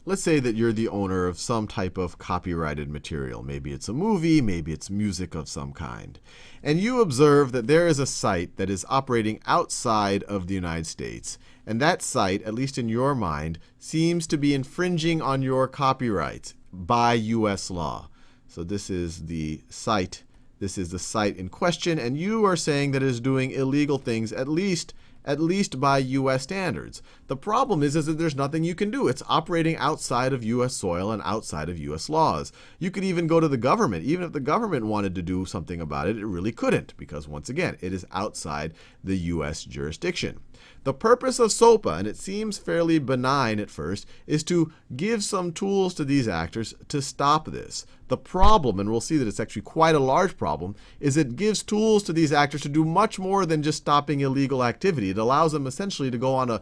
Let's say that you're the owner of some type of copyrighted material. Maybe it's a movie, maybe it's music of some kind. And you observe that there is a site that is operating outside of the United States. And that site, at least in your mind, seems to be infringing on your copyright by US law. So this is the site. This is the site in question. And you are saying that it is doing illegal things, at least by US standards. The problem is that there's nothing you can do. It's operating outside of US soil and outside of US laws. You could even go to the government. Even if the government wanted to do something about it, it really couldn't, because once again, it is outside the US jurisdiction. The purpose of SOPA, and it seems fairly benign at first, is to give some tools to these actors to stop this. The problem, and we'll see that it's actually quite a large problem, is it gives tools to these actors to do much more than just stopping illegal activity. It allows them essentially to go on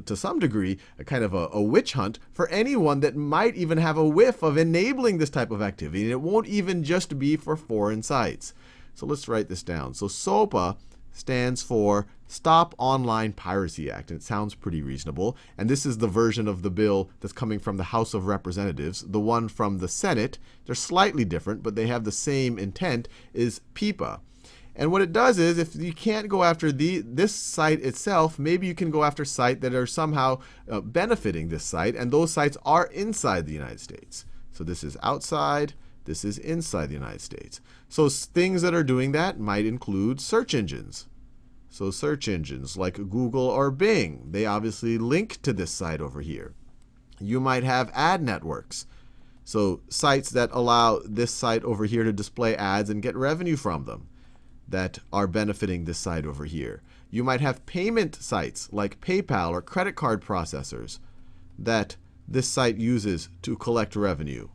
to some degree, a kind of a witch hunt for anyone that might even have a whiff of enabling this type of activity. And it won't even just be for foreign sites. So let's write this down. So SOPA stands for Stop Online Piracy Act. And it sounds pretty reasonable. And this is the version of the bill that's coming from the House of Representatives. The one from the Senate, they're slightly different, but they have the same intent, is PIPA. And what it does is, if you can't go after this site itself, maybe you can go after sites that are somehow benefiting this site. And those sites are inside the United States. So this is outside. This is inside the United States. So things that are doing that might include search engines. So search engines like Google or Bing, they obviously link to this site over here. You might have ad networks. So sites that allow this site over here to display ads and get revenue from them that are benefiting this site over here. You might have payment sites like PayPal or credit card processors that this site uses to collect revenue.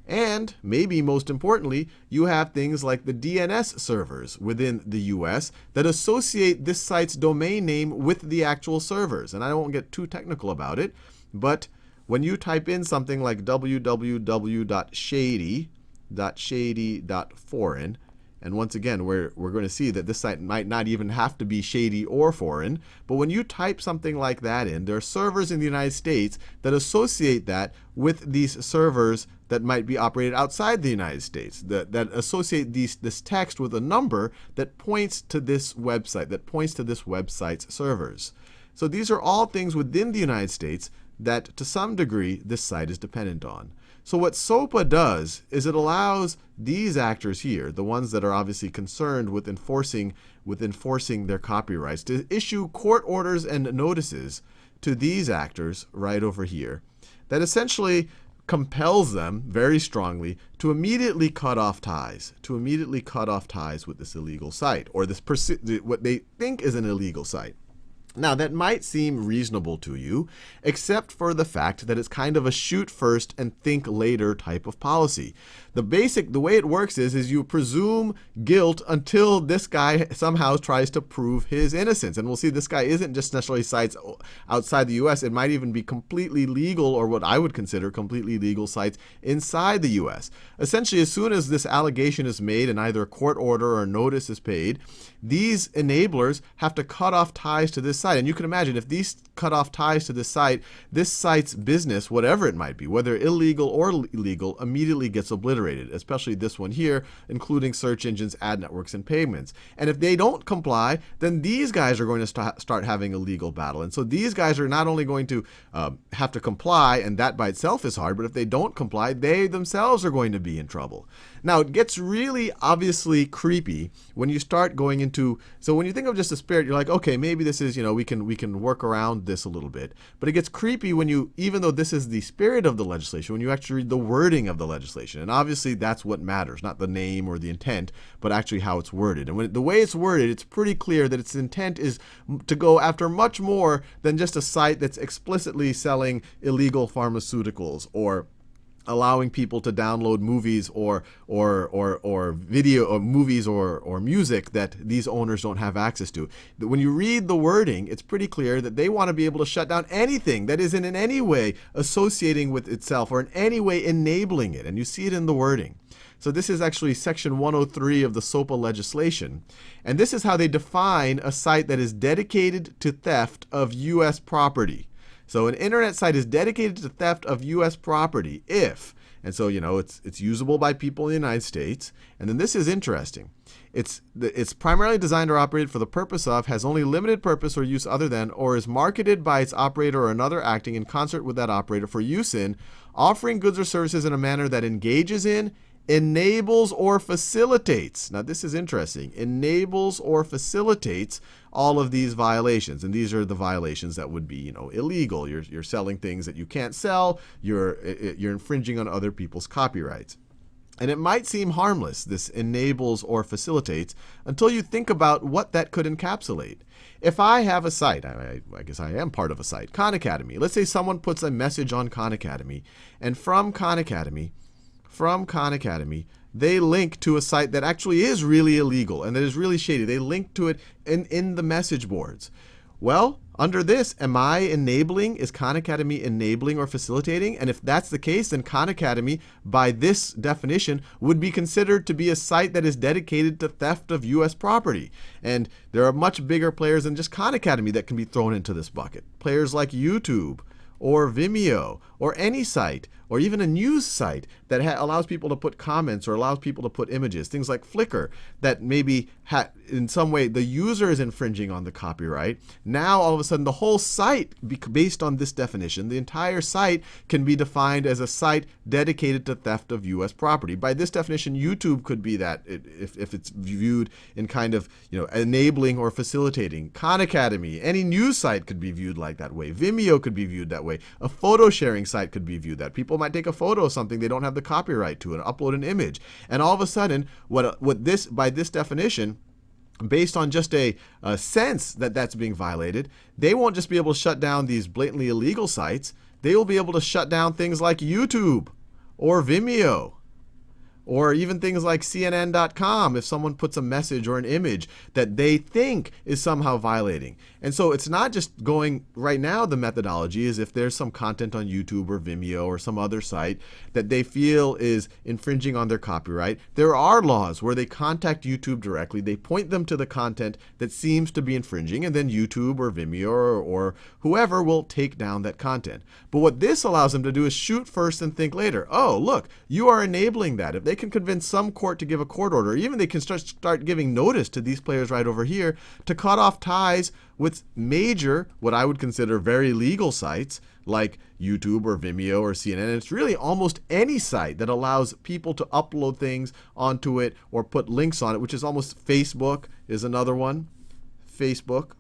And maybe most importantly, you have things like the DNS servers within the US that associate this site's domain name with the actual servers. And I won't get too technical about it, but when you type in something like www.shady.foreign, and once again, we're going to see that this site might not even have to be shady or foreign. But when you type something like that in, there are servers in the United States that associate that with these servers that might be operated outside the United States, that associate this text with a number that points to this website, that points to this website's servers. So these are all things within the United States that, to some degree, this site is dependent on. So what SOPA does is it allows these actors here, the ones that are obviously concerned with enforcing their copyrights, to issue court orders and notices to these actors right over here that essentially compels them very strongly to immediately cut off ties, with this illegal site, or this what they think is an illegal site. Now, that might seem reasonable to you, except for the fact that it's kind of a shoot first and think later type of policy. The way it works is you presume guilt until this guy somehow tries to prove his innocence. And we'll see this guy isn't just necessarily sites outside the US. It might even be completely legal, or what I would consider completely legal sites inside the US. Essentially, as soon as this allegation is made and either a court order or a notice is paid, these enablers have to cut off ties to this site. And you can imagine if these cut off ties to this site's business, whatever it might be, whether illegal or legal, immediately gets obliterated, especially this one here, including search engines, ad networks, and payments. And if they don't comply, then these guys are going to start having a legal battle. And so these guys are not only going to have to comply, and that by itself is hard, but if they don't comply, they themselves are going to be in trouble. Now, it gets really obviously creepy when you start going into, so when you think of just a spirit, you're like, okay, maybe this is, we can work around this a little bit. But it gets creepy when you, even though this is the spirit of the legislation, when you actually read the wording of the legislation. And obviously that's what matters, not the name or the intent, but actually how it's worded. And the way it's worded, it's pretty clear that its intent is to go after much more than just a site that's explicitly selling illegal pharmaceuticals or allowing people to download movies or video or movies or music that these owners don't have access to. When you read the wording, it's pretty clear that they want to be able to shut down anything that isn't in any way associating with itself or in any way enabling it. And you see it in the wording. So this is actually Section 103 of the SOPA legislation. And this is how they define a site that is dedicated to theft of US property. So an internet site is dedicated to theft of U.S. property if, and so, it's usable by people in the United States. And then this is interesting. It's primarily designed or operated for the purpose of, has only limited purpose or use other than, or is marketed by its operator or another acting in concert with that operator for use in, offering goods or services in a manner that engages in, enables or facilitates. Now this is interesting. Enables or facilitates all of these violations. And these are the violations that would be, illegal. You're selling things that you can't sell. You're infringing on other people's copyrights. And it might seem harmless, this enables or facilitates, until you think about what that could encapsulate. If I have a site, I guess I am part of a site, Khan Academy. Let's say someone puts a message on Khan Academy, and from Khan Academy, they link to a site that actually is really illegal and that is really shady. They link to it in the message boards. Well, under this, am I enabling? Is Khan Academy enabling or facilitating? And if that's the case, then Khan Academy, by this definition, would be considered to be a site that is dedicated to theft of U.S. property. And there are much bigger players than just Khan Academy that can be thrown into this bucket. Players like YouTube or Vimeo or any site, or even a news site that allows people to put comments or allows people to put images, things like Flickr, that maybe in some way the user is infringing on the copyright. Now all of a sudden the whole site, based on this definition, the entire site can be defined as a site dedicated to theft of U.S. property. By this definition, YouTube could be that if it's viewed in kind of enabling or facilitating. Khan Academy, any news site could be viewed like that way. Vimeo could be viewed that way. A photo sharing site could be viewed that. People might take a photo of something they don't have the copyright to and upload an image. And all of a sudden, by this definition, based on just a sense that that's being violated, they won't just be able to shut down these blatantly illegal sites. They will be able to shut down things like YouTube or Vimeo, or even things like CNN.com if someone puts a message or an image that they think is somehow violating. And so it's not just going, right now the methodology is if there's some content on YouTube or Vimeo or some other site that they feel is infringing on their copyright, there are laws where they contact YouTube directly, they point them to the content that seems to be infringing, and then YouTube or Vimeo or whoever will take down that content. But what this allows them to do is shoot first and think later. Oh, look, you are enabling that. If they can convince some court to give a court order, even they can start giving notice to these players right over here to cut off ties with major, what I would consider very legal sites like YouTube or Vimeo or CNN. And it's really almost any site that allows people to upload things onto it or put links on it, which is almost Facebook is another one. Facebook.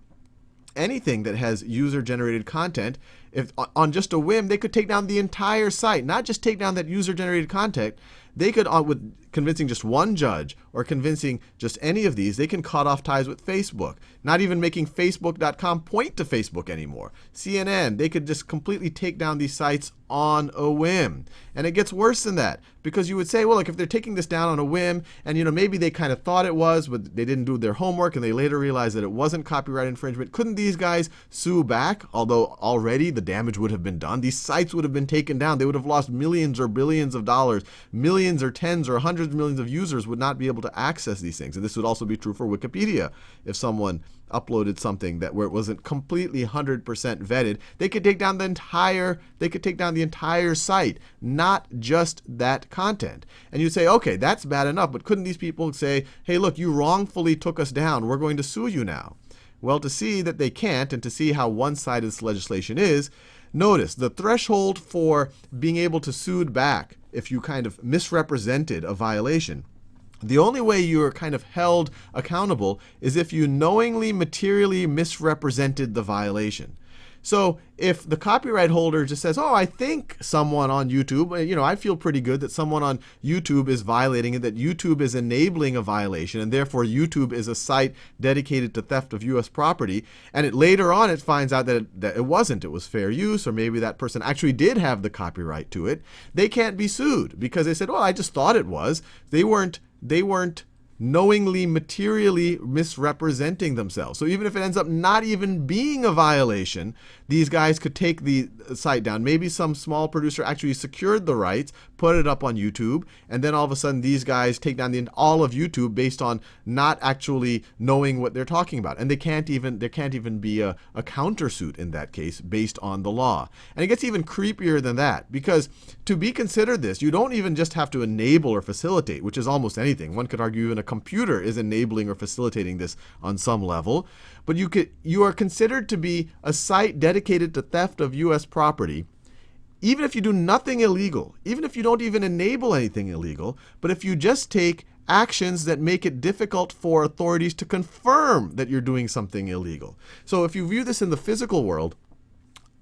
Anything that has user-generated content, if on just a whim, they could take down the entire site, not just take down that user-generated content. They could, with convincing just one judge or convincing just any of these, they can cut off ties with Facebook, not even making Facebook.com point to Facebook anymore. CNN, they could just completely take down these sites on a whim. And it gets worse than that, because you would say, well, look, if they're taking this down on a whim, and maybe they kind of thought it was, but they didn't do their homework, and they later realized that it wasn't copyright infringement, couldn't these guys sue back? Although already the damage would have been done. These sites would have been taken down. They would have lost millions or billions of dollars. Millions or tens or hundreds of millions of users would not be able to access these things. And this would also be true for Wikipedia. If someone uploaded something where it wasn't completely 100% vetted, they could take down the entire site, not just that content. And you say, okay, that's bad enough, but couldn't these people say, hey, look, you wrongfully took us down, we're going to sue you now? Well, to see that they can't, and to see how one-sided this legislation is, notice the threshold for being able to sue back if you kind of misrepresented a violation. The only way you're kind of held accountable is if you knowingly, materially misrepresented the violation. So if the copyright holder just says, oh, I think someone on YouTube, I feel pretty good that someone on YouTube is violating it, that YouTube is enabling a violation, and therefore YouTube is a site dedicated to theft of U.S. property, and later on it finds out that it wasn't, it was fair use, or maybe that person actually did have the copyright to it, they can't be sued because they said, well, I just thought it was. They weren't knowingly, materially misrepresenting themselves. So even if it ends up not even being a violation, these guys could take the site down. Maybe some small producer actually secured the rights, put it up on YouTube, and then all of a sudden these guys take down all of YouTube based on not actually knowing what they're talking about. And there can't even be a countersuit in that case based on the law. And it gets even creepier than that, because to be considered this, you don't even just have to enable or facilitate, which is almost anything. One could argue even a computer is enabling or facilitating this on some level. But you are considered to be a site dedicated to theft of U.S. property, even if you do nothing illegal, even if you don't even enable anything illegal, but if you just take actions that make it difficult for authorities to confirm that you're doing something illegal. So if you view this in the physical world,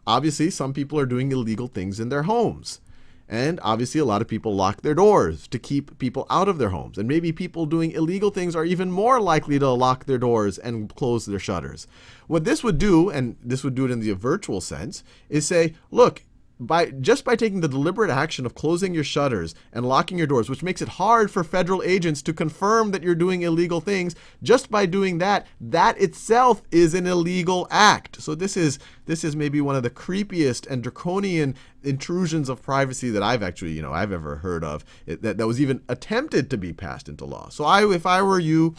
obviously some people are doing illegal things in their homes. And obviously a lot of people lock their doors to keep people out of their homes. And maybe people doing illegal things are even more likely to lock their doors and close their shutters. What this would do, and this would do it in the virtual sense, is say, look, just by taking the deliberate action of closing your shutters and locking your doors, which makes it hard for federal agents to confirm that you're doing illegal things, just by doing that, that itself is an illegal act. So this is maybe one of the creepiest and draconian intrusions of privacy that I've ever heard of, that was even attempted to be passed into law. So if I were you,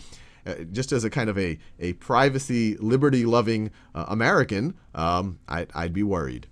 just as a kind of a privacy, liberty-loving American, I'd be worried.